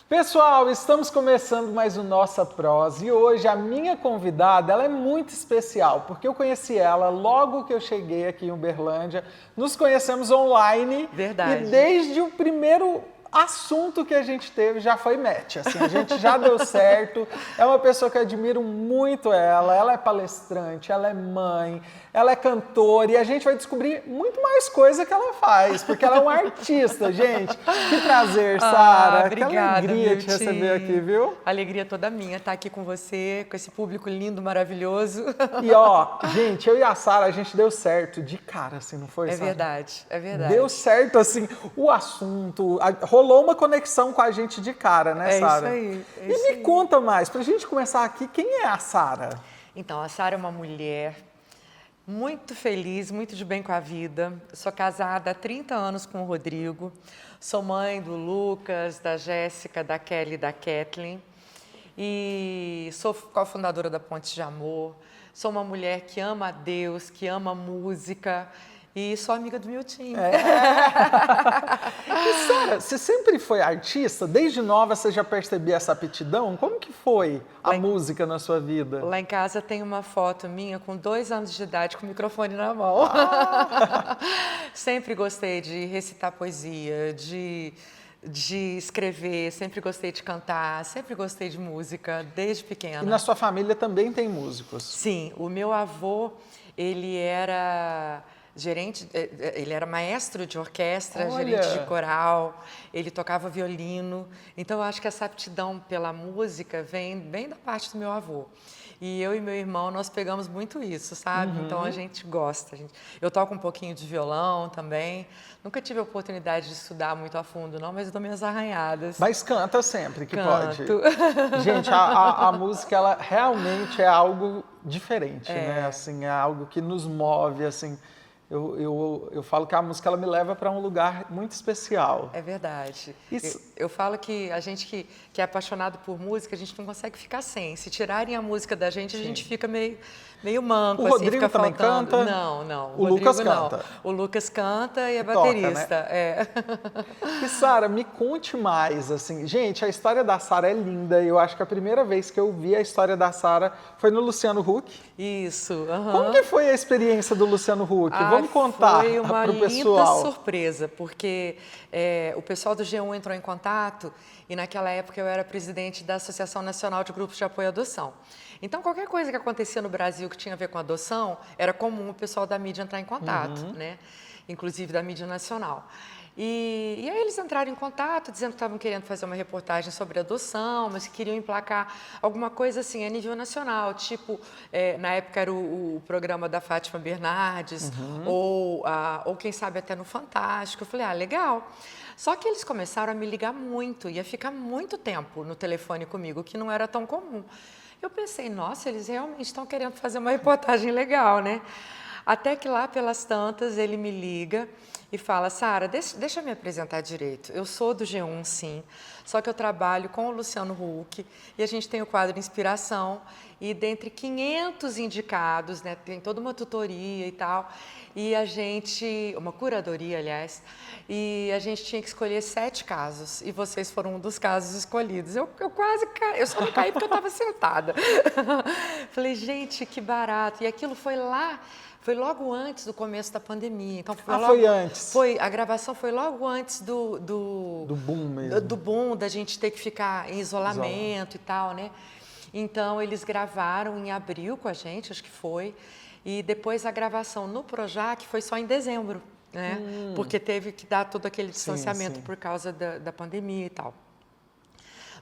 Pessoal, estamos começando mais o Nossa Prosa e hoje a minha convidada ela é muito especial porque eu conheci ela logo que eu cheguei aqui em Uberlândia, nos conhecemos online. Verdade. E desde o primeiro assunto que a gente teve já foi match, assim, a gente já deu certo. É uma pessoa que eu admiro muito ela é palestrante, ela é mãe, ela é cantora e a gente vai descobrir muito mais coisa que ela faz, porque ela é uma artista, gente. Que prazer, Sara. Obrigada, que alegria te receber aqui, viu? Alegria toda minha estar aqui com você, com esse público lindo, maravilhoso. E ó, gente, eu e a Sara, a gente deu certo de cara, assim, não foi, É Sara? verdade, é verdade. Deu certo, assim, o assunto, rolou uma conexão com a gente de cara, né, Sara? É isso aí. E me conta mais, pra gente começar aqui, quem é a Sara? Então, a Sara é uma mulher muito feliz, muito de bem com a vida. Sou casada há 30 anos com o Rodrigo. Sou mãe do Lucas, da Jéssica, da Kelly e da Kathleen. E sou cofundadora da Pontes de Amor. Sou uma mulher que ama a Deus, que ama música. E sou amiga do meu time. E Sara, você sempre foi artista? Desde nova você já percebia essa aptidão? Como que foi a música na sua vida? Lá em casa tem uma foto minha com 2 anos de idade com o microfone na mão. Sempre gostei de recitar poesia, de escrever, sempre gostei de cantar, sempre gostei de música, desde pequena. E na sua família também tem músicos? Sim, o meu avô, ele era gerente, ele era maestro de orquestra, gerente de coral, ele tocava violino. Então, eu acho que essa aptidão pela música vem da parte do meu avô. E eu e meu irmão, nós pegamos muito isso, sabe? Então, a gente gosta. Eu toco um pouquinho de violão também. Nunca tive a oportunidade de estudar muito a fundo, não, mas eu dou minhas arranhadas. Mas canta sempre que Canto. pode. Gente, a música, ela realmente é algo diferente, né? Assim, é algo que nos move, assim. Eu falo que a música ela me leva para um lugar muito especial. É verdade. Isso. Eu falo que a gente que é apaixonado por música, a gente não consegue ficar sem. Se tirarem a música da gente, a gente fica meio manco, O assim, Rodrigo fica também faltando. canta? Não. O Rodrigo, Lucas canta? Não. O Lucas canta e é Toca, baterista. né? E Sara, me conte mais, assim. Gente, a história da Sara é linda. Eu acho que a primeira vez que eu vi a história da Sara foi no Luciano Huck. Isso. Como que foi a experiência do Luciano Huck? Vamos contar Foi uma pro linda pessoal. surpresa, porque o pessoal do G1 entrou em contato e naquela época eu era presidente da Associação Nacional de Grupos de Apoio à Adoção. Então, qualquer coisa que acontecia no Brasil que tinha a ver com adoção, era comum o pessoal da mídia entrar em contato, né? Inclusive da mídia nacional. E aí eles entraram em contato, dizendo que estavam querendo fazer uma reportagem sobre adoção, mas que queriam emplacar alguma coisa assim a nível nacional, tipo, na época era o programa da Fátima Bernardes, ou quem sabe até no Fantástico. Eu falei, legal. Só que eles começaram a me ligar muito, ia ficar muito tempo no telefone comigo, o que não era tão comum. Eu pensei, nossa, eles realmente estão querendo fazer uma reportagem legal, né? Até que lá pelas tantas ele me liga e fala, Sara, deixa eu me apresentar direito. Eu sou do G1, sim, só que eu trabalho com o Luciano Huck e a gente tem o quadro Inspiração e dentre 500 indicados, né, tem toda uma tutoria e tal, e uma curadoria, aliás, e a gente tinha que escolher 7 casos e vocês foram um dos casos escolhidos. Eu quase caí, eu só não caí porque eu estava sentada. Falei, gente, que barato. E aquilo foi logo antes do começo da pandemia. Então, foi antes? A gravação foi logo antes do boom mesmo. Do boom, da gente ter que ficar em isolamento e tal, né? Então, eles gravaram em abril com a gente, acho que foi. E depois a gravação no Projac foi só em dezembro, né? Porque teve que dar todo aquele distanciamento por causa da pandemia e tal.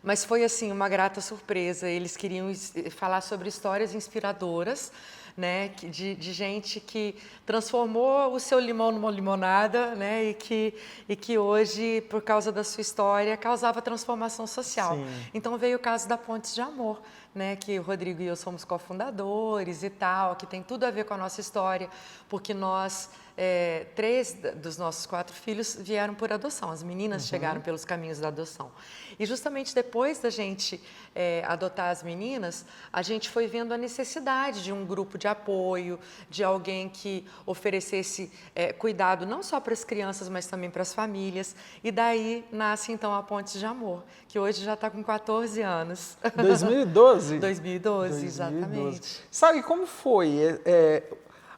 Mas foi, assim, uma grata surpresa. Eles queriam falar sobre histórias inspiradoras, né, de gente que transformou o seu limão numa limonada, né, e que hoje, por causa da sua história, causava transformação social. Então veio o caso da Pontes de Amor, né, que o Rodrigo e eu somos cofundadores e tal, que tem tudo a ver com a nossa história, porque nós, 3 dos nossos 4 filhos vieram por adoção, as meninas chegaram pelos caminhos da adoção. E justamente depois da gente adotar as meninas, a gente foi vendo a necessidade de um grupo de apoio, de alguém que oferecesse cuidado não só para as crianças, mas também para as famílias. E daí nasce então a Pontes de Amor, que hoje já está com 14 anos. 2012? 2012, exatamente. Sabe como foi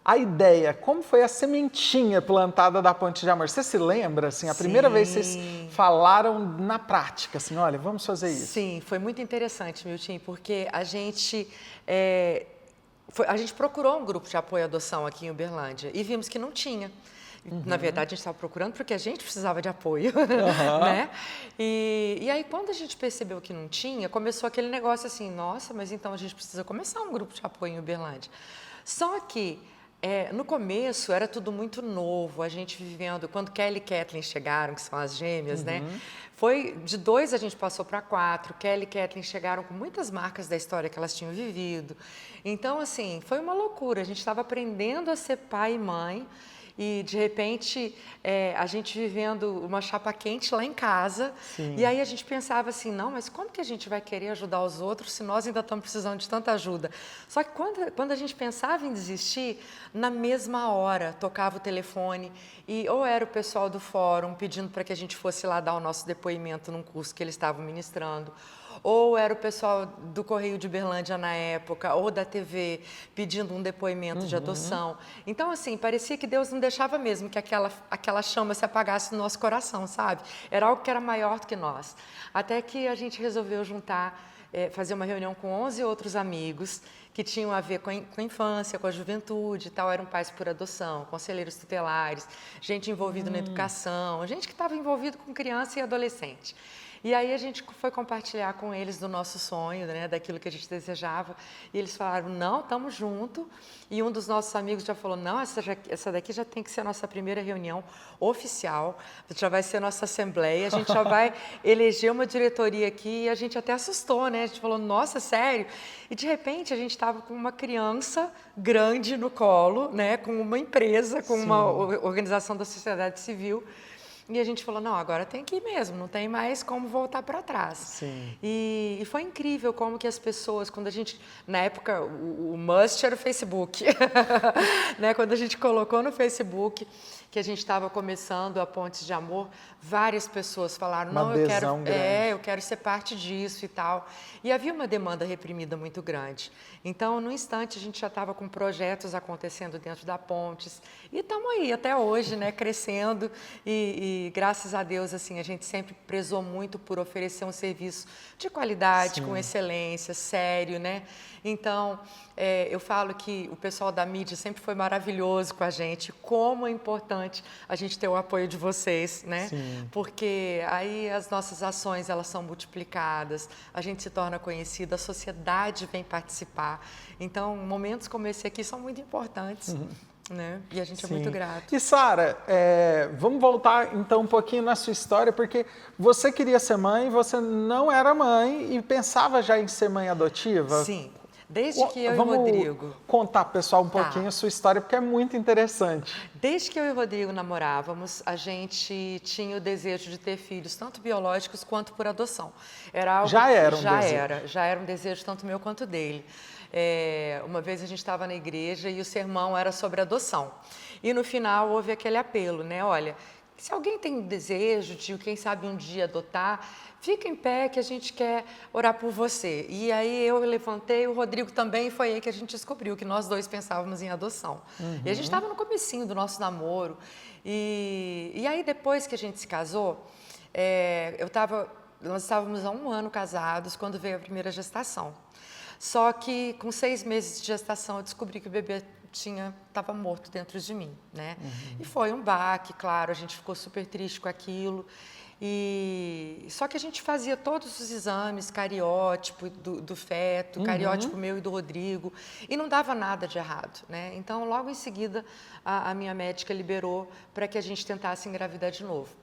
a ideia? Como foi a sementinha plantada da Ponte de Amor? Você se lembra, assim, a primeira vez que vocês falaram na prática, assim, olha, vamos fazer isso? Sim, foi muito interessante, Milton, porque a gente procurou um grupo de apoio à adoção aqui em Uberlândia e vimos que não tinha. Na verdade, a gente estava procurando porque a gente precisava de apoio, né? E aí, quando a gente percebeu que não tinha, começou aquele negócio assim, nossa, mas então a gente precisa começar um grupo de apoio em Uberlândia. Só que, no começo, era tudo muito novo, a gente vivendo... Quando Kelly e Kathleen chegaram, que são as gêmeas, né? Foi de 2 a gente passou para 4. Kelly e Kathleen chegaram com muitas marcas da história que elas tinham vivido. Então, assim, foi uma loucura. A gente estava aprendendo a ser pai e mãe, e, de repente, a gente vivendo uma chapa quente lá em casa. Sim. E aí a gente pensava assim, não, mas como que a gente vai querer ajudar os outros se nós ainda estamos precisando de tanta ajuda? Só que quando a gente pensava em desistir, na mesma hora tocava o telefone e ou era o pessoal do fórum pedindo para que a gente fosse lá dar o nosso depoimento num curso que eles estavam ministrando, ou era o pessoal do Correio de Uberlândia na época, ou da TV, pedindo um depoimento de adoção. Então, assim, parecia que Deus não deixava mesmo que aquela chama se apagasse no nosso coração, sabe? Era algo que era maior do que nós. Até que a gente resolveu fazer uma reunião com 11 outros amigos que tinham a ver com a infância, com a juventude e tal, eram pais por adoção, conselheiros tutelares, gente envolvida na educação, gente que estava envolvida com criança e adolescente. E aí a gente foi compartilhar com eles do nosso sonho, né, daquilo que a gente desejava, e eles falaram, não, estamos juntos. E um dos nossos amigos já falou, não, essa daqui já tem que ser a nossa primeira reunião oficial, já vai ser a nossa assembleia, a gente já vai eleger uma diretoria aqui, e a gente até assustou, né, a gente falou, nossa, sério? E de repente a gente estava com uma criança grande no colo, né, com uma empresa, com uma organização da sociedade civil. E a gente falou, não, agora tem que ir mesmo, não tem mais como voltar para trás. Sim. E foi incrível como que as pessoas, quando a gente, na época, o must era o Facebook, né? Quando a gente colocou no Facebook que a gente estava começando a Pontes de Amor, várias pessoas falaram, não, eu quero ser parte disso e tal. E havia uma demanda reprimida muito grande. Então, no instante, a gente já estava com projetos acontecendo dentro da Pontes. E estamos aí até hoje, né, crescendo e graças a Deus, assim, a gente sempre prezou muito por oferecer um serviço de qualidade, com excelência, sério, né? Então, eu falo que o pessoal da mídia sempre foi maravilhoso com a gente, como é importante a gente ter o apoio de vocês, né? Sim. Porque aí as nossas ações, elas são multiplicadas, a gente se torna conhecida, a sociedade vem participar. Então, momentos como esse aqui são muito importantes. Né? E a gente é muito grato. E Sara, vamos voltar então um pouquinho na sua história, porque você queria ser mãe, você não era mãe e pensava já em ser mãe adotiva? Sim, desde que eu e o Rodrigo... Vamos contar, pessoal, um pouquinho a sua história, porque é muito interessante. Desde que eu e o Rodrigo namorávamos, a gente tinha o desejo de ter filhos, tanto biológicos quanto por adoção. Era algo já era um desejo tanto meu quanto dele. Uma vez a gente estava na igreja e o sermão era sobre adoção. E no final houve aquele apelo, né? Olha, se alguém tem desejo de, quem sabe, um dia adotar, fica em pé que a gente quer orar por você. E aí eu levantei, o Rodrigo também, e foi aí que a gente descobriu que nós dois pensávamos em adoção. E a gente estava no comecinho do nosso namoro. E aí depois que a gente se casou, nós estávamos há 1 ano casados quando veio a primeira gestação. Só que com 6 meses de gestação eu descobri que o bebê estava morto dentro de mim, né? E foi um baque, claro, a gente ficou super triste com aquilo. Só que a gente fazia todos os exames, cariótipo do feto, cariótipo meu e do Rodrigo, e não dava nada de errado, né? Então, logo em seguida, a minha médica liberou para que a gente tentasse engravidar de novo.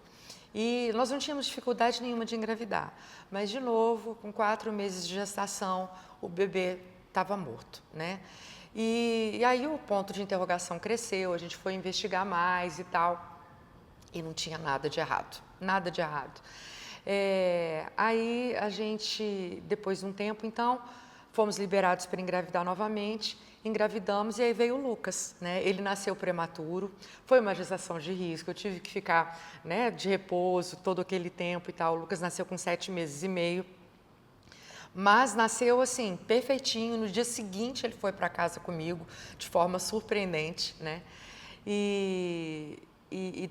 E nós não tínhamos dificuldade nenhuma de engravidar, mas, de novo, com 4 meses de gestação, o bebê estava morto, né? E aí o ponto de interrogação cresceu, a gente foi investigar mais e tal, e não tinha nada de errado, nada de errado. Aí a gente, depois de um tempo, então, fomos liberados para engravidar novamente, engravidamos e aí veio o Lucas, né? Ele nasceu prematuro, foi uma gestação de risco, eu tive que ficar, né, de repouso todo aquele tempo e tal. O Lucas nasceu com 7 meses e meio. Mas nasceu assim, perfeitinho. No dia seguinte ele foi para casa comigo, de forma surpreendente, né? E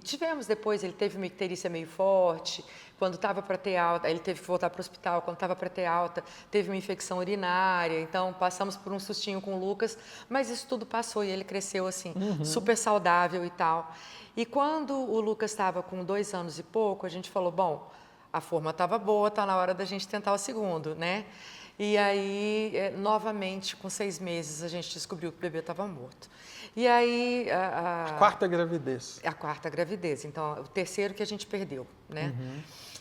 tivemos depois, ele teve uma icterícia meio forte, quando estava para ter alta, ele teve que voltar para o hospital, quando estava para ter alta, teve uma infecção urinária, então passamos por um sustinho com o Lucas, mas isso tudo passou e ele cresceu assim, super saudável e tal. E quando o Lucas estava com 2 anos e pouco, a gente falou, bom, a forma estava boa, está na hora da gente tentar o segundo, né? E aí, novamente, com 6 meses, a gente descobriu que o bebê estava morto. E aí... A quarta gravidez. A quarta gravidez, então, o terceiro que a gente perdeu, né?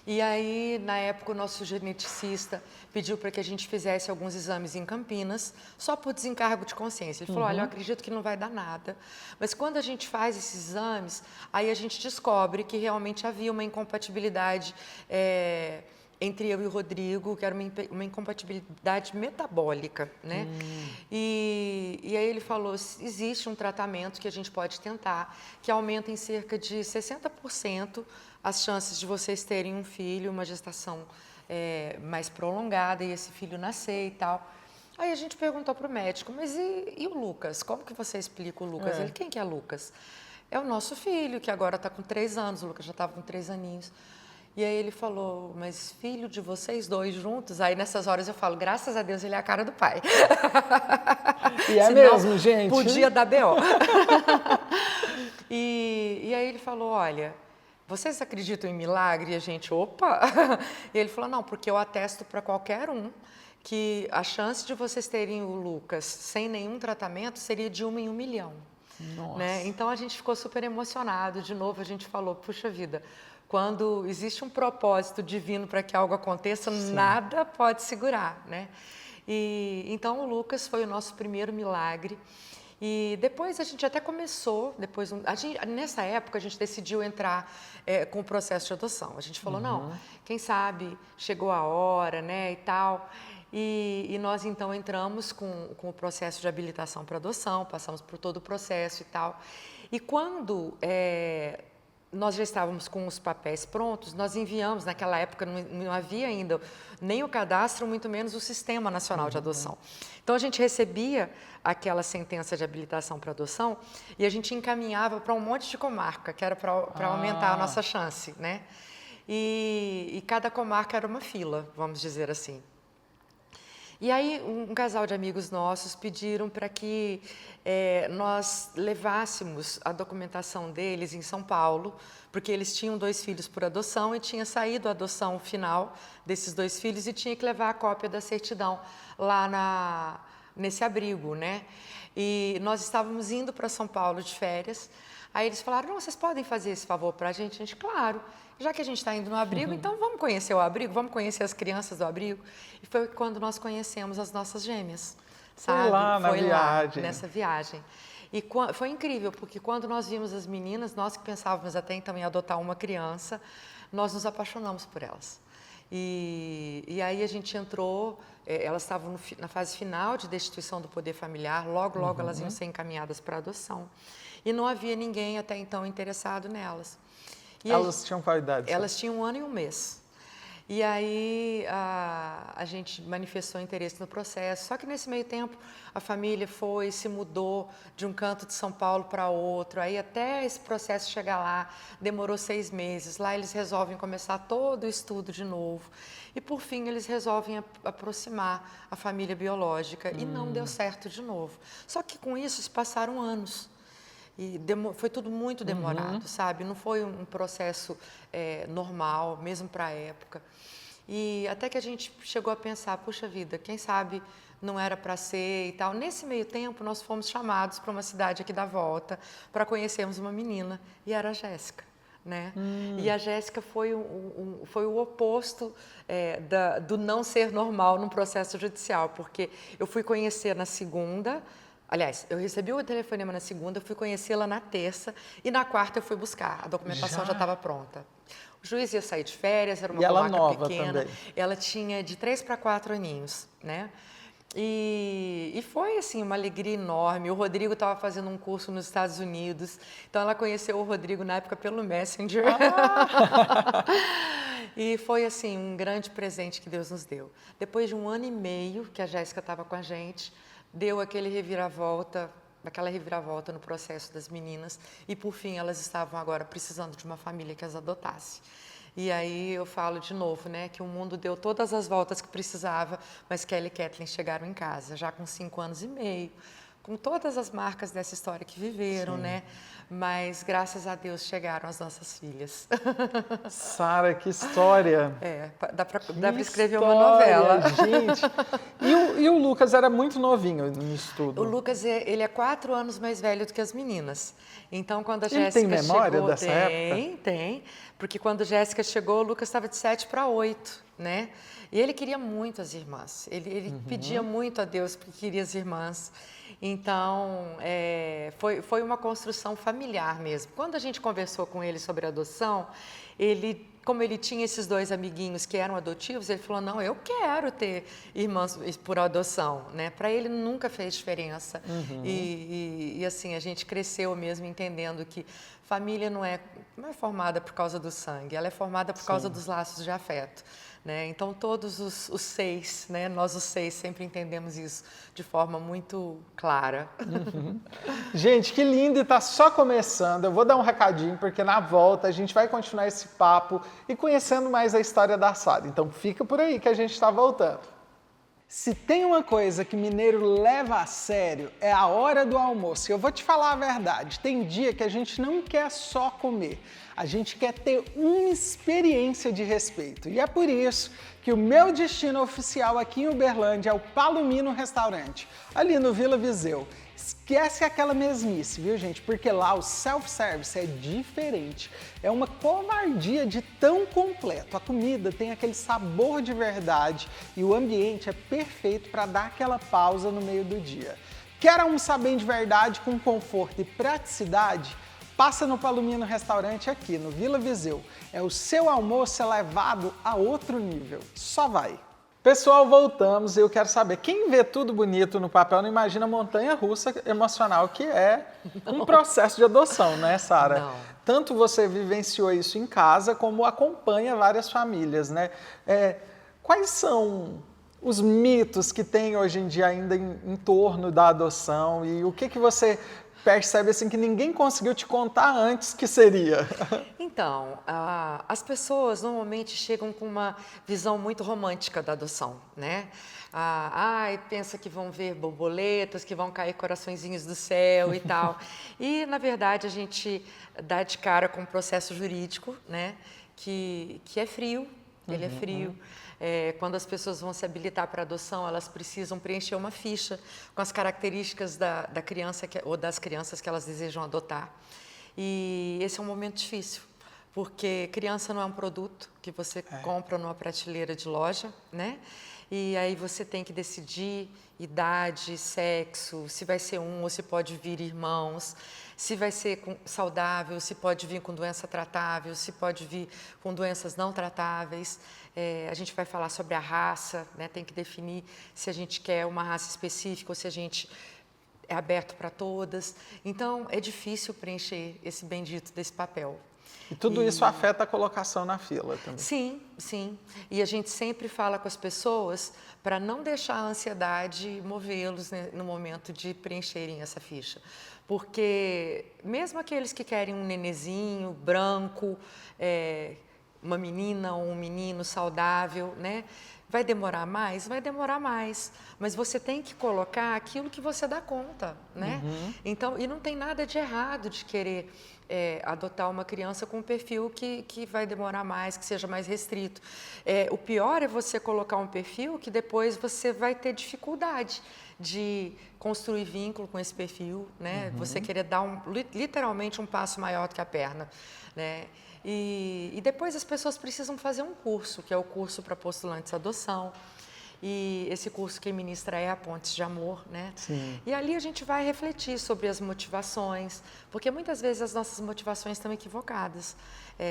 E aí, na época, o nosso geneticista pediu para que a gente fizesse alguns exames em Campinas, só por desencargo de consciência. Ele falou, olha, eu acredito que não vai dar nada, mas quando a gente faz esses exames, aí a gente descobre que realmente havia uma incompatibilidade entre eu e o Rodrigo, que era uma incompatibilidade metabólica, né? E aí ele falou, existe um tratamento que a gente pode tentar, que aumenta em cerca de 60% as chances de vocês terem um filho, uma gestação mais prolongada, e esse filho nascer e tal. Aí a gente perguntou para o médico, mas e o Lucas? Como que você explica o Lucas? Ele, quem que é Lucas? É o nosso filho, que agora está com 3 anos, o Lucas já estava com 3 aninhos. E aí ele falou, mas filho de vocês dois juntos? Aí nessas horas eu falo, graças a Deus ele é a cara do pai. E é mesmo, gente. Podia dar B.O. E aí ele falou, olha, vocês acreditam em milagre? E a gente, opa! E ele falou, não, porque eu atesto para qualquer um que a chance de vocês terem o Lucas sem nenhum tratamento seria de 1 em 1 milhão. Nossa. Né? Então a gente ficou super emocionado. De novo a gente falou, puxa vida, quando existe um propósito divino para que algo aconteça, nada pode segurar, né? E então o Lucas foi o nosso primeiro milagre. E depois a gente até começou, nessa época a gente decidiu entrar com o processo de adoção. A gente falou, não, quem sabe chegou a hora, né, e tal. E nós então entramos com o processo de habilitação para adoção, passamos por todo o processo e tal. E quando nós já estávamos com os papéis prontos, nós enviamos, naquela época não havia ainda nem o cadastro, muito menos o Sistema Nacional de Adoção. Então a gente recebia aquela sentença de habilitação para adoção e a gente encaminhava para um monte de comarca, que era para aumentar a nossa chance, né? E cada comarca era uma fila, vamos dizer assim. E aí um casal de amigos nossos pediram para que nós levássemos a documentação deles em São Paulo, porque eles tinham 2 filhos por adoção e tinha saído a adoção final desses 2 filhos e tinha que levar a cópia da certidão lá nesse abrigo, né? E nós estávamos indo para São Paulo de férias, aí eles falaram, não, vocês podem fazer esse favor para a gente, claro. Já que a gente está indo no abrigo, então vamos conhecer o abrigo, vamos conhecer as crianças do abrigo. E foi quando nós conhecemos as nossas gêmeas, sabe? Foi lá, nessa viagem. E foi incrível, porque quando nós vimos as meninas, nós que pensávamos até então em adotar uma criança, nós nos apaixonamos por elas. E aí a gente entrou, elas estavam na fase final de destituição do poder familiar, logo elas iam ser encaminhadas para adoção. E não havia ninguém até então interessado nelas. E elas tinham qual idade? Elas tinham 1 ano e 1 mês. E aí a gente manifestou interesse no processo, só que nesse meio tempo a família se mudou de um canto de São Paulo para outro, aí até esse processo chegar lá demorou 6 meses, lá eles resolvem começar todo o estudo de novo e por fim eles resolvem aproximar a família biológica e não deu certo de novo. Só que com isso se passaram anos. E foi tudo muito demorado, sabe? Não foi um processo normal, mesmo para a época. E até que a gente chegou a pensar, puxa vida, quem sabe não era para ser e tal. Nesse meio tempo, nós fomos chamados para uma cidade aqui da volta para conhecermos uma menina, e era a Jéssica, né? E a Jéssica foi foi o oposto do não ser normal num processo judicial, porque eu fui conhecer na segunda, aliás, eu recebi o telefonema na segunda, fui conhecê-la na terça e na quarta eu fui buscar, a documentação já estava pronta. O juiz ia sair de férias, era uma comarca nova pequena, também. ela tinha de 3 para 4 aninhos, né? E foi, assim, uma alegria enorme. O Rodrigo estava fazendo um curso nos Estados Unidos, então ela conheceu o Rodrigo na época pelo Messenger. E foi, assim, um grande presente que Deus nos deu. Depois de 1 ano e meio que a Jéssica estava com a gente, deu aquela reviravolta no processo das meninas e, por fim, elas estavam agora precisando de uma família que as adotasse. E aí eu falo de novo, né, que o mundo deu todas as voltas que precisava, mas Kelly e Kathleen chegaram em casa, já com 5 anos e meio, com todas as marcas dessa história que viveram, né? Mas, graças a Deus, chegaram as nossas filhas. Sara, que história! Dá para escrever uma novela. Gente! E o Lucas era muito novinho no estudo. O Lucas, ele é 4 anos mais velho do que as meninas. Então, quando a Ele Jéssica tem memória chegou... dessa época? Tem. Porque quando a Jéssica chegou, o Lucas estava de 7 para 8, né? E ele queria muito as irmãs. Ele pedia muito a Deus porque queria as irmãs. Então, foi uma construção familiar mesmo. Quando a gente conversou com ele sobre adoção, como ele tinha esses 2 amiguinhos que eram adotivos, ele falou, não, eu quero ter irmãs por adoção, né? Para ele nunca fez diferença. E assim, a gente cresceu mesmo entendendo que família não é formada por causa do sangue, ela é formada por causa dos laços de afeto. Né? Então, todos os 6, né? Nós os 6 sempre entendemos isso de forma muito clara. Gente, que lindo, e está só começando. Eu vou dar um recadinho, porque na volta a gente vai continuar esse papo e conhecendo mais a história da Sara. Então, fica por aí que a gente está voltando. Se tem uma coisa que mineiro leva a sério, é a hora do almoço. E eu vou te falar a verdade, tem dia que a gente não quer só comer, a gente quer ter uma experiência de respeito. E é por isso que o meu destino oficial aqui em Uberlândia é o Palomino Restaurante, ali no Vila Viseu. Esquece aquela mesmice, viu, gente? Porque lá o self-service é diferente. É uma covardia de tão completo. A comida tem aquele sabor de verdade e o ambiente é perfeito para dar aquela pausa no meio do dia. Quer almoçar bem de verdade com conforto e praticidade? Passa no Palomino Restaurante aqui no Vila Viseu. É o seu almoço elevado a outro nível. Só vai! Pessoal, voltamos e eu quero saber, quem vê tudo bonito no papel não imagina a montanha-russa emocional que é um processo de adoção, né, Sara? Não. Tanto você vivenciou isso em casa, como acompanha várias famílias, né? Quais são os mitos que tem hoje em dia ainda em torno da adoção e o que você percebe assim que ninguém conseguiu te contar antes que seria? Então, as pessoas normalmente chegam com uma visão muito romântica da adoção, né? Pensa que vão ver borboletas, que vão cair coraçõezinhos do céu e tal. E, na verdade, a gente dá de cara com um processo jurídico, né? Que é frio, ele é frio. Quando as pessoas vão se habilitar para adoção, elas precisam preencher uma ficha com as características da criança ou das crianças que elas desejam adotar. E esse é um momento difícil, porque criança não é um produto que você compra numa prateleira de loja, né? E aí você tem que decidir idade, sexo, se vai ser um ou se pode vir irmãos, se vai ser saudável, se pode vir com doença tratável, se pode vir com doenças não tratáveis. A gente vai falar sobre a raça, né? Tem que definir se a gente quer uma raça específica ou se a gente é aberto para todas. Então, é difícil preencher esse bendito desse papel. E tudo isso afeta a colocação na fila também. Sim, sim. E a gente sempre fala com as pessoas para não deixar a ansiedade movê-los, né, no momento de preencherem essa ficha. Porque mesmo aqueles que querem um nenezinho branco, uma menina ou um menino saudável, né? Vai demorar mais? Vai demorar mais. Mas você tem que colocar aquilo que você dá conta, né? Então, e não tem nada de errado de querer adotar uma criança com um perfil que vai demorar mais, que seja mais restrito. O pior é você colocar um perfil que depois você vai ter dificuldade de construir vínculo com esse perfil, né? Você querer dar literalmente um passo maior do que a perna, né? E depois as pessoas precisam fazer um curso, que é o curso para postulantes à adoção. E esse curso quem ministra é a Pontes de Amor, né? Sim. E ali a gente vai refletir sobre as motivações, porque muitas vezes as nossas motivações estão equivocadas.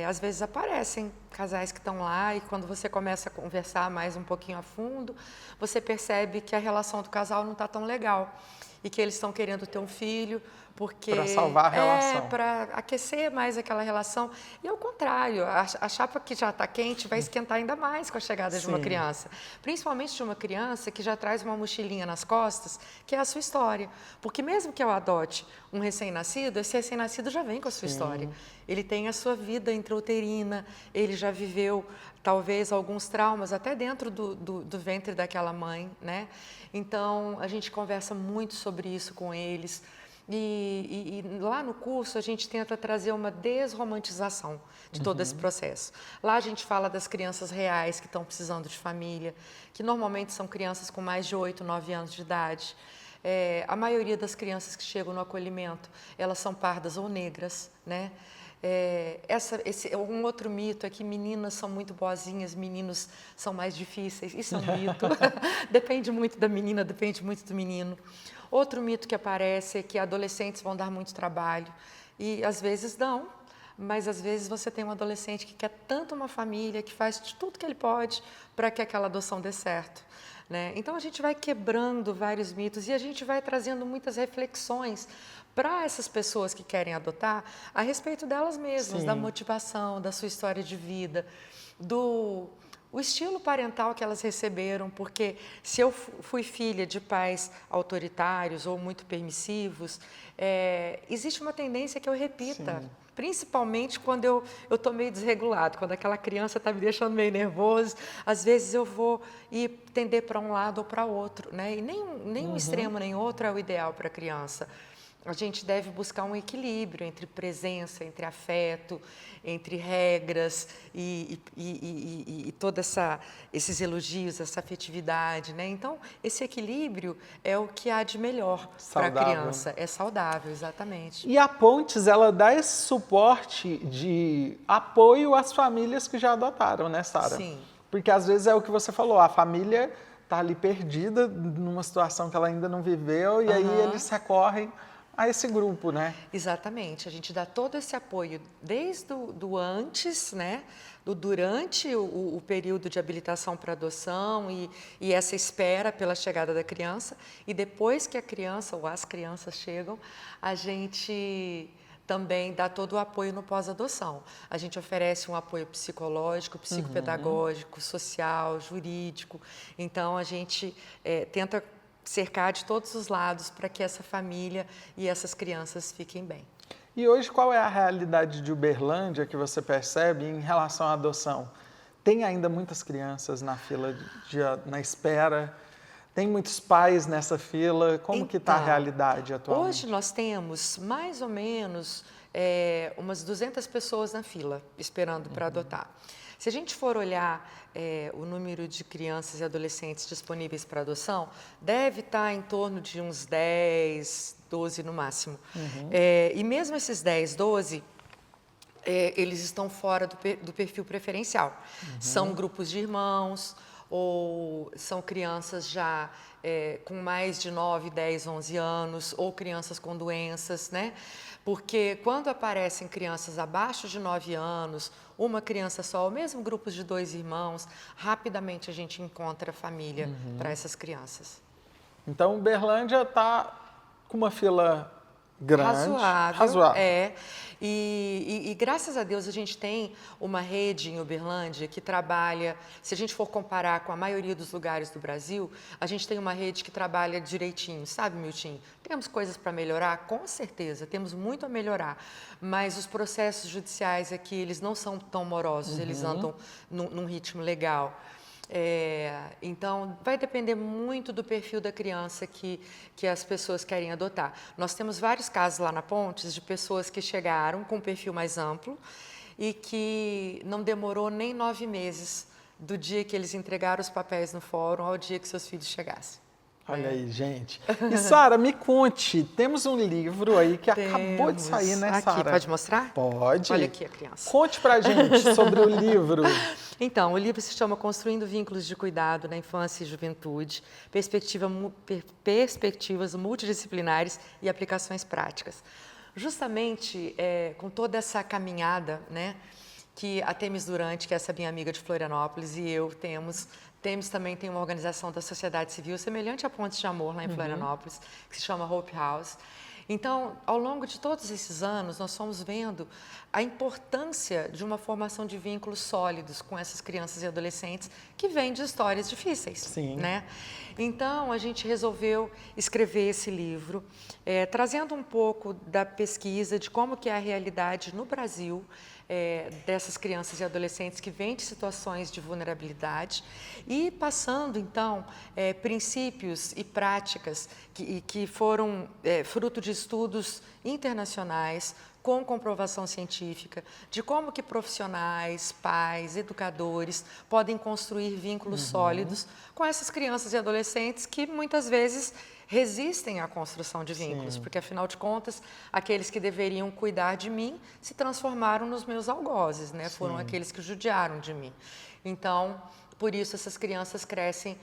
Às vezes aparecem casais que estão lá e quando você começa a conversar mais um pouquinho a fundo, você percebe que a relação do casal não está tão legal e que eles estão querendo ter um filho porque para salvar a relação. para aquecer mais aquela relação. E ao contrário, a chapa que já está quente vai esquentar ainda mais com a chegada de uma criança. Principalmente de uma criança que já traz uma mochilinha nas costas, que é a sua história. Porque mesmo que eu adote um recém-nascido, esse recém-nascido já vem com a sua história. Ele tem a sua vida intrauterina, ele já viveu talvez alguns traumas até dentro do ventre daquela mãe, né? Então, a gente conversa muito sobre isso com eles. E lá no curso a gente tenta trazer uma desromantização de todo esse processo. Lá a gente fala das crianças reais que estão precisando de família, que normalmente são crianças com mais de 8, 9 anos de idade. A maioria das crianças que chegam no acolhimento, elas são pardas ou negras, né? Um outro mito é que meninas são muito boazinhas, meninos são mais difíceis. Isso é um mito. Depende muito da menina, depende muito do menino. Outro mito que aparece é que adolescentes vão dar muito trabalho. E às vezes dão, mas às vezes você tem um adolescente que quer tanto uma família, que faz de tudo que ele pode para que aquela adoção dê certo, né? Então a gente vai quebrando vários mitos e a gente vai trazendo muitas reflexões para essas pessoas que querem adotar a respeito delas mesmas, da motivação, da sua história de vida, o estilo parental que elas receberam, porque se eu fui filha de pais autoritários ou muito permissivos, existe uma tendência que eu repita, principalmente quando eu estou meio desregulado, quando aquela criança está me deixando meio nervoso, às vezes eu vou tender para um lado ou para outro, né? E nem um extremo nem outro é o ideal para a criança. A gente deve buscar um equilíbrio entre presença, entre afeto, entre regras e todos esses elogios, essa afetividade, né? Então, esse equilíbrio é o que há de melhor para a criança. É saudável, exatamente. E a Pontes, ela dá esse suporte de apoio às famílias que já adotaram, né, Sara? Sim. Porque às vezes é o que você falou, a família está ali perdida numa situação que ela ainda não viveu e aí eles recorrem a esse grupo, né? Exatamente, a gente dá todo esse apoio desde do antes, né? Durante o período de habilitação para adoção e essa espera pela chegada da criança, e depois que a criança ou as crianças chegam, a gente também dá todo o apoio no pós-adoção. A gente oferece um apoio psicológico, psicopedagógico, social, jurídico. Então, a gente tenta cercar de todos os lados para que essa família e essas crianças fiquem bem. E hoje qual é a realidade de Uberlândia que você percebe em relação à adoção? Tem ainda muitas crianças na fila, na espera? Tem muitos pais nessa fila? Como que está a realidade atualmente? Hoje nós temos mais ou menos umas 200 pessoas na fila esperando para adotar. Se a gente for olhar o número de crianças e adolescentes disponíveis para adoção, deve estar em torno de uns 10, 12 no máximo. E mesmo esses 10, 12, eles estão fora do perfil preferencial. São grupos de irmãos ou são crianças já com mais de 9, 10, 11 anos ou crianças com doenças, né? Porque quando aparecem crianças abaixo de 9 anos, uma criança só, ou mesmo grupos de 2 irmãos, rapidamente a gente encontra família para essas crianças. Então, Uberlândia está com uma fila grande, razoável. E graças a Deus a gente tem uma rede em Uberlândia que trabalha, se a gente for comparar com a maioria dos lugares do Brasil, a gente tem uma rede que trabalha direitinho, sabe, Milton? Temos coisas para melhorar? Com certeza, temos muito a melhorar, mas os processos judiciais aqui, eles não são tão morosos, eles andam num ritmo legal. Então, vai depender muito do perfil da criança que as pessoas querem adotar. Nós temos vários casos lá na Pontes de pessoas que chegaram com um perfil mais amplo e que não demorou nem 9 meses do dia que eles entregaram os papéis no fórum ao dia que seus filhos chegassem. Olha aí, gente. E Sara, me conte, temos um livro aí que acabou de sair, né, Sara? Aqui, pode mostrar? Pode. Olha aqui a criança. Conte pra gente sobre o livro. Então, o livro se chama Construindo Vínculos de Cuidado na Infância e Juventude, Perspectivas Multidisciplinares e Aplicações Práticas. Justamente com toda essa caminhada, né, que a Temis Durante, que é essa minha amiga de Florianópolis, e eu temos. Temis também tem uma organização da sociedade civil semelhante a Pontes de Amor, lá em Florianópolis, que se chama Hope House. Então, ao longo de todos esses anos, nós fomos vendo a importância de uma formação de vínculos sólidos com essas crianças e adolescentes que vêm de histórias difíceis. Sim. Né? Então, a gente resolveu escrever esse livro, trazendo um pouco da pesquisa de como que é a realidade no Brasil, dessas crianças e adolescentes que vêm de situações de vulnerabilidade e passando, então, princípios e práticas que foram fruto de estudos internacionais com comprovação científica de como que profissionais, pais, educadores podem construir vínculos sólidos com essas crianças e adolescentes que muitas vezes resistem à construção de vínculos, porque, afinal de contas, aqueles que deveriam cuidar de mim se transformaram nos meus algozes, né? Foram aqueles que judiaram de mim. Então, por isso, essas crianças crescem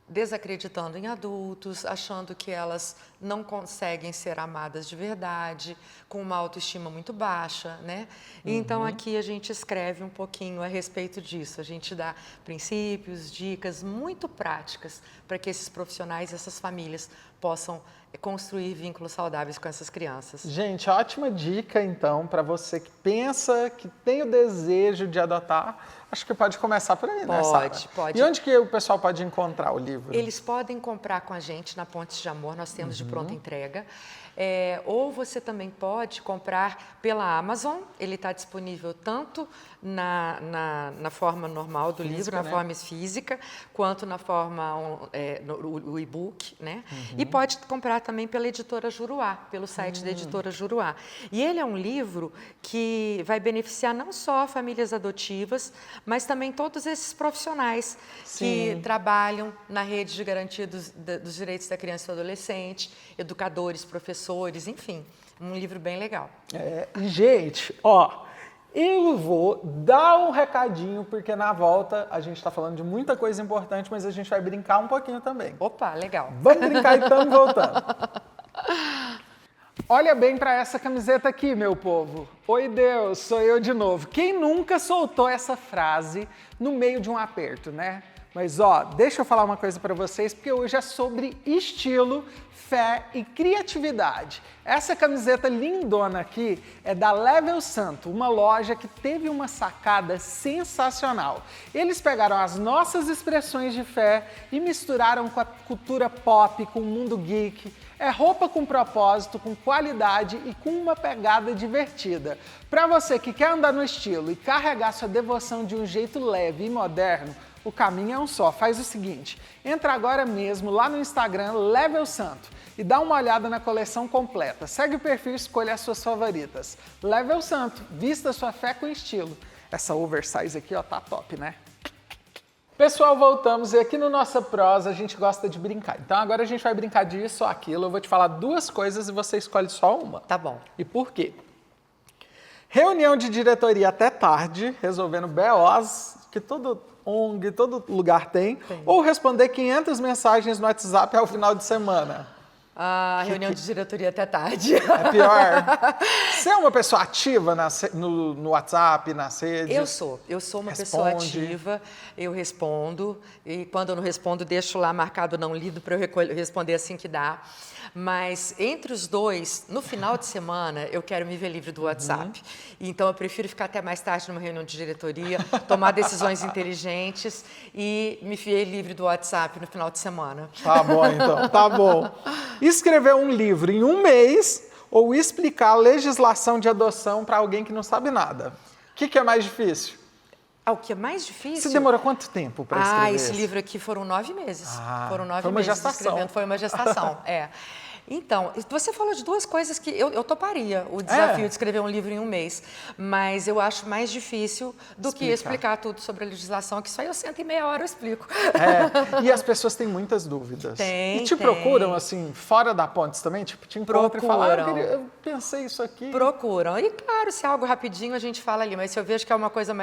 desacreditando em adultos, achando que elas não conseguem ser amadas de verdade, com uma autoestima muito baixa, né? Então, aqui a gente escreve um pouquinho a respeito disso. A gente dá princípios, dicas muito práticas para que esses profissionais e essas famílias possam construir vínculos saudáveis com essas crianças. Gente, ótima dica, então, para você que pensa, que tem o desejo de adotar. Acho que pode começar por aí, né, Sara? Pode. E onde que o pessoal pode encontrar o livro? Eles podem comprar com a gente na Pontes de Amor, nós temos de pronta entrega. Ou você também pode comprar pela Amazon, ele está disponível tanto na forma normal do livro, na forma física, quanto na forma, o e-book, né? E pode comprar também pela editora Juruá, pelo site da editora Juruá. E ele é um livro que vai beneficiar não só famílias adotivas, mas também todos esses profissionais que trabalham na rede de garantia dos direitos da criança e do adolescente, educadores, professores, enfim, um livro bem legal. Gente, eu vou dar um recadinho, porque na volta a gente está falando de muita coisa importante, mas a gente vai brincar um pouquinho também. Opa, legal. Vamos brincar e estamos voltando. Olha bem para essa camiseta aqui, meu povo. Oi, Deus, sou eu de novo. Quem nunca soltou essa frase no meio de um aperto, né? Mas, deixa eu falar uma coisa para vocês, porque hoje é sobre estilo, fé e criatividade. Essa camiseta lindona aqui é da Level Santo, uma loja que teve uma sacada sensacional. Eles pegaram as nossas expressões de fé e misturaram com a cultura pop, com o mundo geek. É roupa com propósito, com qualidade e com uma pegada divertida. Para você que quer andar no estilo e carregar sua devoção de um jeito leve e moderno, o caminho é um só. Faz o seguinte, entra agora mesmo lá no Instagram Level Santo e dá uma olhada na coleção completa. Segue o perfil e escolha as suas favoritas. Level Santo, vista sua fé com estilo. Essa oversize aqui, tá top, né? Pessoal, voltamos e aqui no Nossa Prosa a gente gosta de brincar. Então agora a gente vai brincar disso ou aquilo. Eu vou te falar duas coisas e você escolhe só uma. Tá bom. E por quê? Reunião de diretoria até tarde, resolvendo BOs, que todo ONG, todo lugar tem. Ou responder 500 mensagens no WhatsApp ao final de semana. A reunião de diretoria até tarde. É pior. Você é uma pessoa ativa no WhatsApp, nas redes? Eu sou uma pessoa ativa, eu respondo, e quando eu não respondo, deixo lá marcado não lido para eu responder assim que dá. Mas entre os dois, no final de semana, eu quero me ver livre do WhatsApp. Então, eu prefiro ficar até mais tarde numa reunião de diretoria, tomar decisões inteligentes e me ver livre do WhatsApp no final de semana. Tá bom, então. Tá bom. Escrever um livro em um mês ou explicar a legislação de adoção para alguém que não sabe nada. O que é mais difícil? O que é mais difícil? Você demorou quanto tempo para escrever? Esse livro aqui foram 9 meses. Foram 9 foi uma meses gestação. escrevendo, foi uma gestação, Então, você falou de duas coisas que eu toparia, o desafio de escrever um livro em um mês, mas eu acho mais difícil do que explicar tudo sobre a legislação, que isso aí eu sento em meia hora eu explico. E as pessoas têm muitas dúvidas. E te procuram, assim, fora da Pontes também? Tipo, te encontram e falam, eu pensei isso aqui. Procuram. E claro, se é algo rapidinho, a gente fala ali, mas se eu vejo que é uma coisa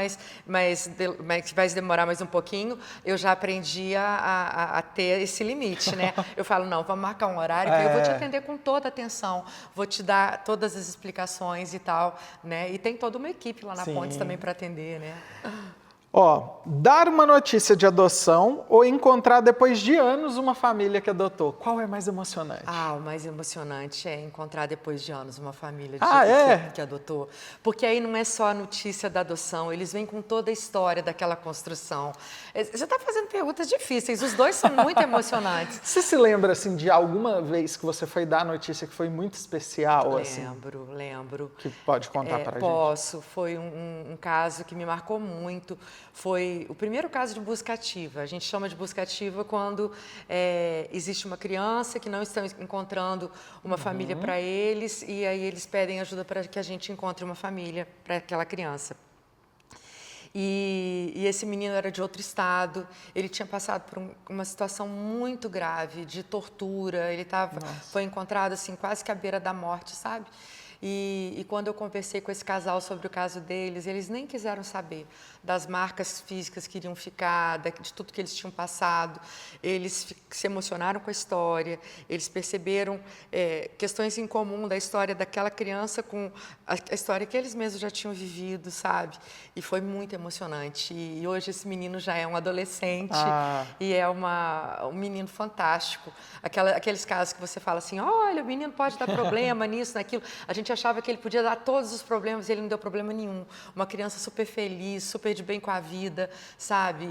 que vai demorar mais um pouquinho, eu já aprendi a ter esse limite, né? Eu falo, não, vamos marcar um horário que eu vou te atender com toda a atenção, vou te dar todas as explicações e tal, né? E tem toda uma equipe lá na Pontes também para atender, né? Dar uma notícia de adoção ou encontrar depois de anos uma família que adotou. Qual é mais emocionante? O mais emocionante é encontrar depois de anos uma família que adotou. Porque aí não é só a notícia da adoção, eles vêm com toda a história daquela construção. Você está fazendo perguntas difíceis, os dois são muito emocionantes. Você se lembra, assim, de alguma vez que você foi dar a notícia que foi muito especial? Lembro. Que pode contar para a gente? Posso. Foi um caso que me marcou muito. Foi o primeiro caso de busca ativa. A gente chama de busca ativa quando existe uma criança que não está encontrando uma família para eles e aí eles pedem ajuda para que a gente encontre uma família para aquela criança. E esse menino era de outro estado, ele tinha passado por uma situação muito grave de tortura, ele foi encontrado assim quase que à beira da morte, sabe? E quando eu conversei com esse casal sobre o caso deles, eles nem quiseram saber das marcas físicas que iriam ficar, de tudo que eles tinham passado. Eles se emocionaram com a história, eles perceberam questões em comum da história daquela criança com a história que eles mesmos já tinham vivido, sabe? E foi muito emocionante. E hoje esse menino já é um adolescente e é um menino fantástico. Aqueles casos que você fala assim, olha, o menino pode dar problema nisso, naquilo. A gente achava que ele podia dar todos os problemas e ele não deu problema nenhum. Uma criança super feliz, super de bem com a vida, sabe?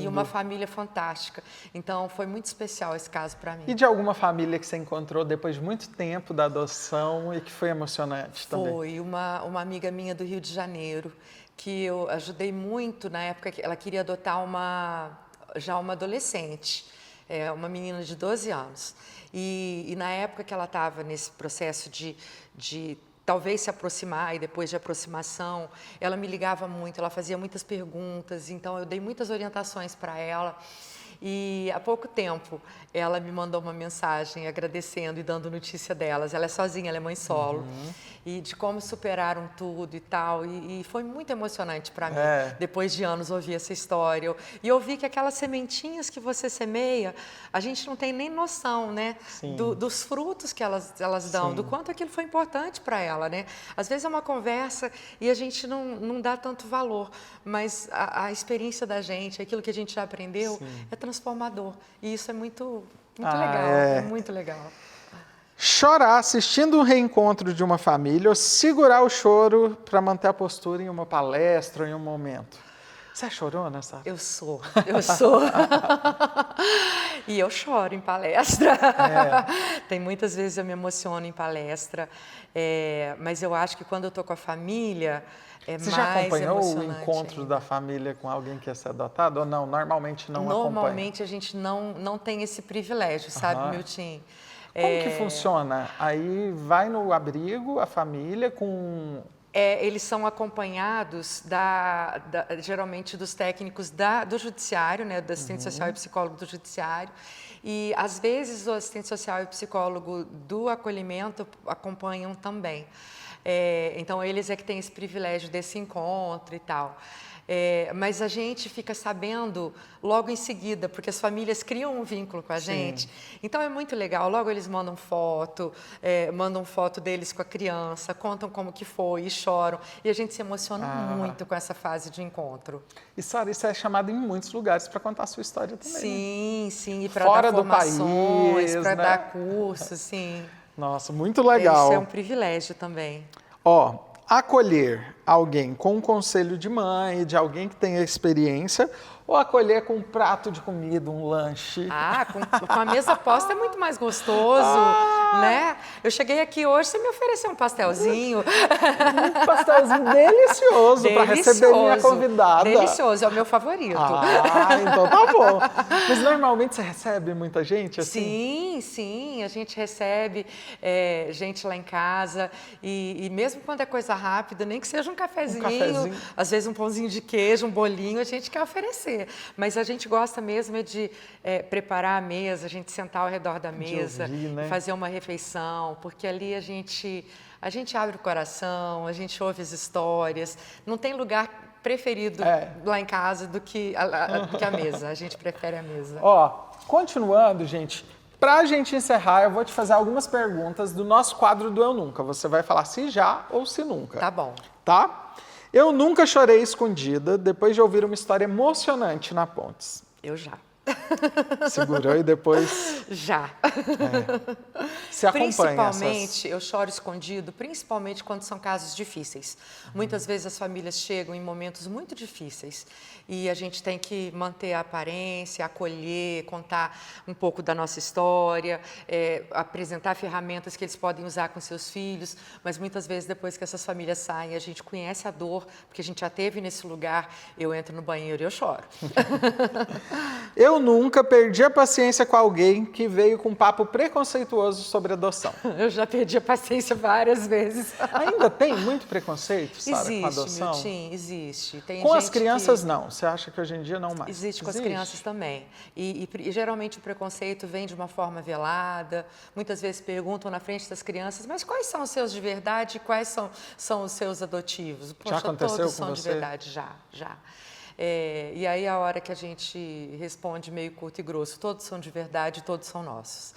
E uma família fantástica. Então, foi muito especial esse caso para mim. E de alguma família que você encontrou depois de muito tempo da adoção e que foi emocionante também? Foi uma amiga minha do Rio de Janeiro, que eu ajudei muito na época que ela queria adotar uma adolescente, uma menina de 12 anos. E na época que ela estava nesse processo de talvez se aproximar e depois de aproximação, ela me ligava muito, ela fazia muitas perguntas, então eu dei muitas orientações para ela. E há pouco tempo ela me mandou uma mensagem agradecendo e dando notícia delas. Ela é sozinha, ela é mãe solo. E de como superaram tudo e tal. E foi muito emocionante para mim, depois de anos, ouvir essa história. E eu vi que aquelas sementinhas que você semeia, a gente não tem nem noção, né? Dos frutos que elas dão, do quanto aquilo foi importante para ela, né? Às vezes é uma conversa e a gente não dá tanto valor, mas a experiência da gente, aquilo que a gente já aprendeu, é transformador. E isso é muito legal, é muito legal. Chorar assistindo um reencontro de uma família ou segurar o choro para manter a postura em uma palestra ou em um momento. Você é chorona, Sara? Eu sou. E eu choro em palestra. Tem muitas vezes eu me emociono em palestra, mas eu acho que quando eu estou com a família, Você já acompanhou o encontro da família com alguém que ia ser adotado ou não? Normalmente não acompanha? Normalmente a gente não tem esse privilégio, sabe, Milton? Como que funciona? Aí vai no abrigo a família com... Eles são acompanhados geralmente dos técnicos do judiciário, né, do assistente social e psicólogo do judiciário. E, às vezes, o assistente social e psicólogo do acolhimento acompanham também. Então, eles é que têm esse privilégio desse encontro e tal. Mas a gente fica sabendo logo em seguida, porque as famílias criam um vínculo com a gente. Então é muito legal, logo eles mandam foto deles com a criança, contam como que foi e choram. E a gente se emociona muito com essa fase de encontro. E, Sara, isso é chamado em muitos lugares para contar a sua história também. Sim, e para dar formações, para dar cursos, sim. Nossa, muito legal. Isso é um privilégio também. Acolher alguém com um conselho de mãe, de alguém que tenha experiência, ou acolher com um prato de comida, um lanche? Com a mesa posta é muito mais gostoso. né? Eu cheguei aqui hoje, você me ofereceu um pastelzinho. Um pastelzinho delicioso para receber minha convidada. Delicioso, é o meu favorito. Ah, então tá bom. Mas normalmente você recebe muita gente Sim, assim? sim, a gente recebe gente lá em casa e mesmo quando é coisa rápida, nem que seja um cafezinho, às vezes um pãozinho de queijo, um bolinho, a gente quer oferecer. Mas a gente gosta mesmo de preparar a mesa, a gente sentar ao redor da mesa, ouvir, né? fazer uma refeição, porque ali a gente abre o coração, a gente ouve as histórias, não tem lugar preferido lá em casa do que a mesa, a gente prefere a mesa. Ó, continuando, gente, pra gente encerrar, eu vou te fazer algumas perguntas do nosso quadro do Eu Nunca. Você vai falar se já ou se nunca. Tá bom. Tá? Eu nunca chorei escondida depois de ouvir uma história emocionante na Pontes. Eu já. Segurou e depois... Já. Se acompanha Principalmente, eu choro escondido, principalmente quando são casos difíceis. Muitas vezes as famílias chegam em momentos muito difíceis e a gente tem que manter a aparência, acolher, contar um pouco da nossa história, apresentar ferramentas que eles podem usar com seus filhos, mas muitas vezes depois que essas famílias saem, a gente conhece a dor, porque a gente já esteve nesse lugar, eu entro no banheiro e eu choro. Eu nunca perdi a paciência com alguém que veio com um papo preconceituoso sobre adoção. Eu já perdi a paciência várias vezes. Ainda tem muito preconceito, Sara, com a adoção? Existe, Milton, existe. Tem com gente as crianças, não. Você acha que hoje em dia não mais? Existe com as crianças também. E geralmente o preconceito vem de uma forma velada. Muitas vezes perguntam na frente das crianças, mas quais são os seus de verdade e quais são os seus adotivos? Poxa, já aconteceu todos com são você? de verdade, já. E aí a hora que a gente responde meio curto e grosso, todos são de verdade, todos são nossos.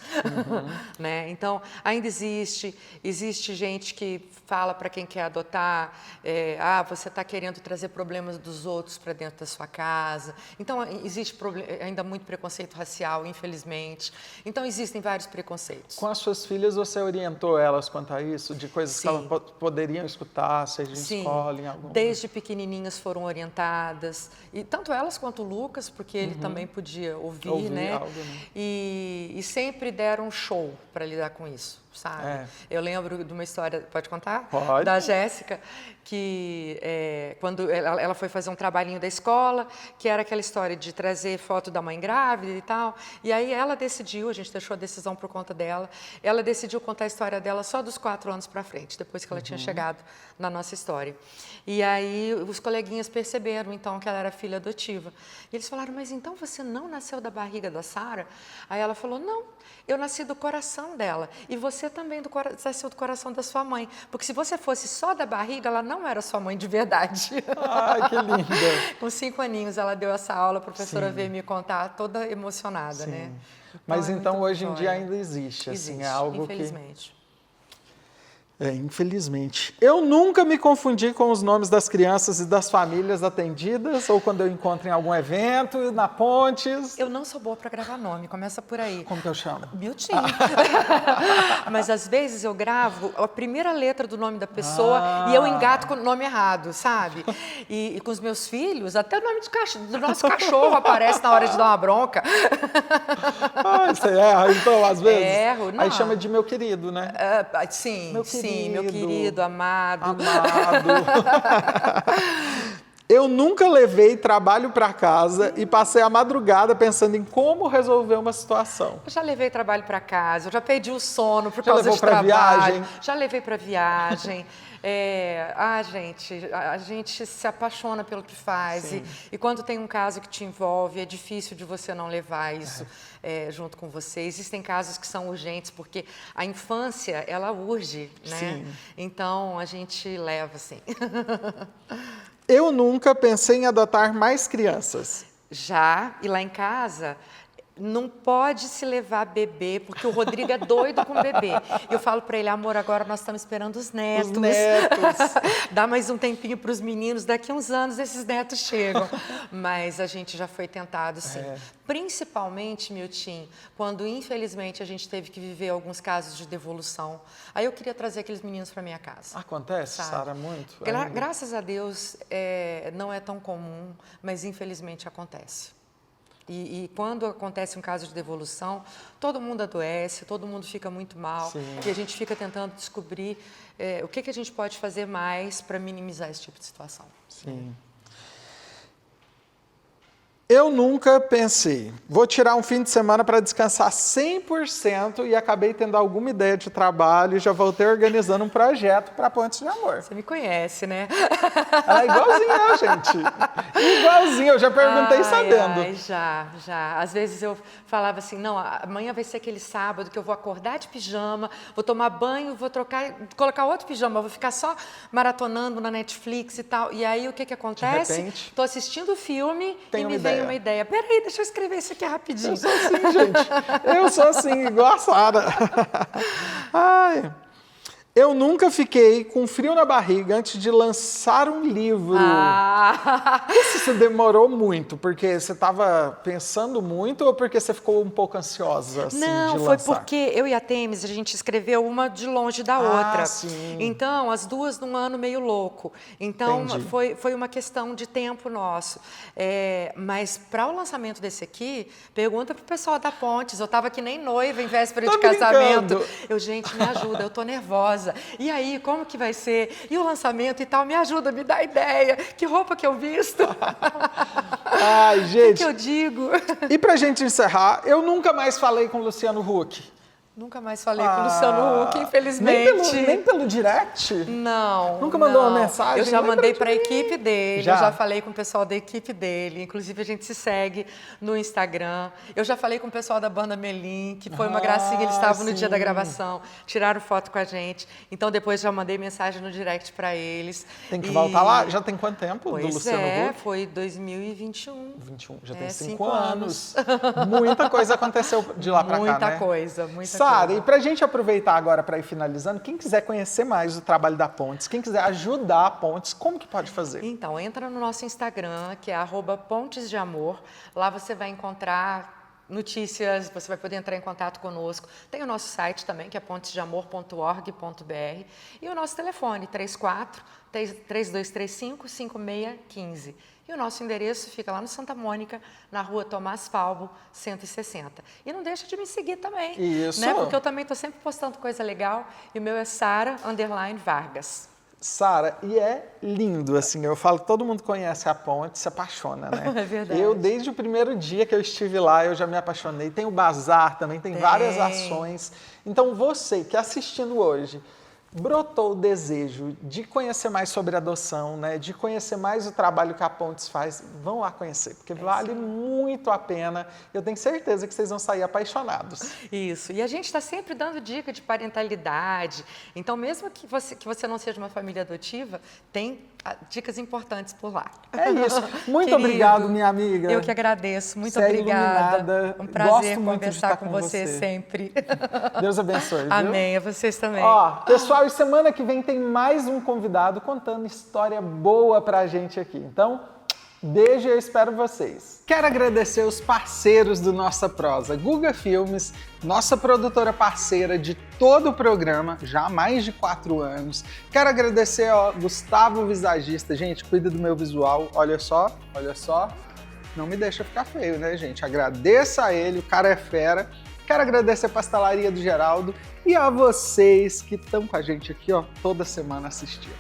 Né? Então, ainda existe gente que fala para quem quer adotar, você está querendo trazer problemas dos outros para dentro da sua casa. Então, existe ainda muito preconceito racial, infelizmente. Então, existem vários preconceitos. Com as suas filhas, você orientou elas quanto a isso? De coisas que elas poderiam escutar, seja em escola, em algum... Desde pequenininhas foram orientadas. E tanto elas quanto o Lucas, porque ele também podia ouvir, né? Algo, né? E sempre deram um show para lidar com isso, sabe? Eu lembro de uma história, pode contar? Pode. Da Jéssica, que quando ela foi fazer um trabalhinho da escola, que era aquela história de trazer foto da mãe grávida e tal, e aí ela decidiu, a gente deixou a decisão por conta dela, ela decidiu contar a história dela só dos 4 anos para frente, depois que ela tinha chegado na nossa história. E aí os coleguinhas perceberam, então, que ela era filha adotiva. E eles falaram, mas então você não nasceu da barriga da Sara? Aí ela falou, não, eu nasci do coração dela. E você também nasceu do coração da sua mãe. Porque se você fosse só da barriga, ela não era sua mãe de verdade. Ai, que linda! Com 5 aninhos, ela deu essa aula, a professora veio me contar, toda emocionada, né? Mas então, hoje em dia ainda existe, Existe, assim, é algo infelizmente. Infelizmente. Eu nunca me confundi com os nomes das crianças e das famílias atendidas, ou quando eu encontro em algum evento, na Pontes. Eu não sou boa para gravar nome, começa por aí. Como que eu chamo? Milton. Mas às vezes eu gravo a primeira letra do nome da pessoa e eu engato com o nome errado, sabe? E com os meus filhos, até o nome do nosso cachorro aparece na hora de dar uma bronca. Você erra, então, às vezes? Erro, não. Aí chama de meu querido, né? Sim, meu querido, amado. Eu nunca levei trabalho para casa e passei a madrugada pensando em como resolver uma situação. Eu já levei trabalho para casa, eu já perdi o sono por causa de trabalho. Viagem? Já levei para viagem. A gente se apaixona pelo que faz e quando tem um caso que te envolve, é difícil de você não levar isso junto com você. Existem casos que são urgentes, porque a infância, ela urge, né? Sim. Então, a gente leva, assim. Eu nunca pensei em adotar mais crianças. Já, e lá em casa... Não pode se levar bebê, porque o Rodrigo é doido com bebê. E eu falo para ele, amor, agora nós estamos esperando os netos. Os netos. Dá mais um tempinho para os meninos, daqui a uns anos esses netos chegam. Mas a gente já foi tentado, sim. Principalmente, Milton, quando infelizmente a gente teve que viver alguns casos de devolução. Aí eu queria trazer aqueles meninos para minha casa. Acontece, Sara, muito? Graças a Deus, não é tão comum, mas infelizmente acontece. E quando acontece um caso de devolução, todo mundo adoece, todo mundo fica muito mal. Sim. E a gente fica tentando descobrir o que a gente pode fazer mais para minimizar esse tipo de situação. Sim. Eu nunca pensei, vou tirar um fim de semana para descansar 100% e acabei tendo alguma ideia de trabalho e já voltei organizando um projeto para Pontes de Amor. Você me conhece, né? Ela é igualzinha eu, gente. Igualzinha, eu já perguntei sabendo. Ai, já. Às vezes eu falava assim, não, amanhã vai ser aquele sábado que eu vou acordar de pijama, vou tomar banho, vou colocar outro pijama, vou ficar só maratonando na Netflix e tal. E aí o que acontece? De repente, tô assistindo o filme e me vem uma ideia. Peraí, deixa eu escrever isso aqui rapidinho. Eu sou assim, gente. Eu sou assim, igual a Sara. Ai. Eu nunca fiquei com frio na barriga antes de lançar um livro. Isso você demorou muito, porque você estava pensando muito ou porque você ficou um pouco ansiosa assim, Não, de foi lançar? porque eu e a Temis, a gente escreveu uma de longe da outra. Sim. Então, as duas num ano meio louco. Então, Entendi. foi uma questão de tempo nosso. Mas para o lançamento desse aqui, pergunta pro pessoal da Pontes. Eu estava que nem noiva em véspera de casamento. Gente, me ajuda, eu tô nervosa. E aí, como que vai ser? E o lançamento e tal, me ajuda, me dá ideia. Que roupa que eu visto? Ai, gente. O que eu digo? E pra gente encerrar, eu nunca mais falei com o Luciano Huck. Nunca mais falei com o Luciano Huck, infelizmente. Nem pelo direct? Não. Nunca mandou uma mensagem? Eu já Lembra mandei de para a mim? equipe dele, Já? eu já falei com o pessoal da equipe dele. Inclusive, a gente se segue no Instagram. Eu já falei com o pessoal da banda Melim, que foi uma gracinha, eles estavam no dia da gravação, tiraram foto com a gente. Então, depois já mandei mensagem no direct para eles. Tem que voltar lá? Já tem quanto tempo do Luciano Huck? Foi 2021. 21, já tem 5 anos. Muita coisa aconteceu de lá para cá, né? Muita coisa. Sara, e pra gente aproveitar agora para ir finalizando, quem quiser conhecer mais o trabalho da Pontes, quem quiser ajudar a Pontes, como que pode fazer? Então, entra no nosso Instagram, que é @pontesdeamor. Lá você vai encontrar notícias, você vai poder entrar em contato conosco. Tem o nosso site também, que é pontesdeamor.org.br. E o nosso telefone, 34-3235-5615. E o nosso endereço fica lá no Santa Mônica, na rua Tomás Falbo, 160. E não deixa de me seguir também. Isso. Né? Porque eu também estou sempre postando coisa legal. E o meu é Sara_Vargas. Sara, e é lindo, assim, eu falo que todo mundo conhece a Ponte, se apaixona, né? É verdade. Eu, desde o primeiro dia que eu estive lá, eu já me apaixonei. Tem o bazar também, tem várias ações. Então, você que assistindo hoje, brotou o desejo de conhecer mais sobre adoção, né? De conhecer mais o trabalho que a Pontes faz, vão lá conhecer, porque vale muito a pena. Eu tenho certeza que vocês vão sair apaixonados. Isso. E a gente está sempre dando dica de parentalidade. Então, mesmo que você não seja uma família adotiva, tem dicas importantes por lá. É isso. Muito obrigado, minha amiga. Eu que agradeço. Muito você obrigada. É iluminada. Um prazer Gosto muito conversar de estar com você sempre. Deus abençoe. Viu? Amém. A vocês também. Ó, pessoal, e semana que vem tem mais um convidado contando história boa pra gente aqui. Então, beijo e eu espero vocês. Quero agradecer os parceiros do Nossa Prosa, Guga Filmes, nossa produtora parceira de todo o programa, já há mais de 4 anos. Quero agradecer ao Gustavo Visagista, gente, cuida do meu visual, olha só, não me deixa ficar feio, né, gente? Agradeça a ele, o cara é fera. Quero agradecer a Pastelaria do Geraldo e a vocês que estão com a gente aqui, ó, toda semana assistindo.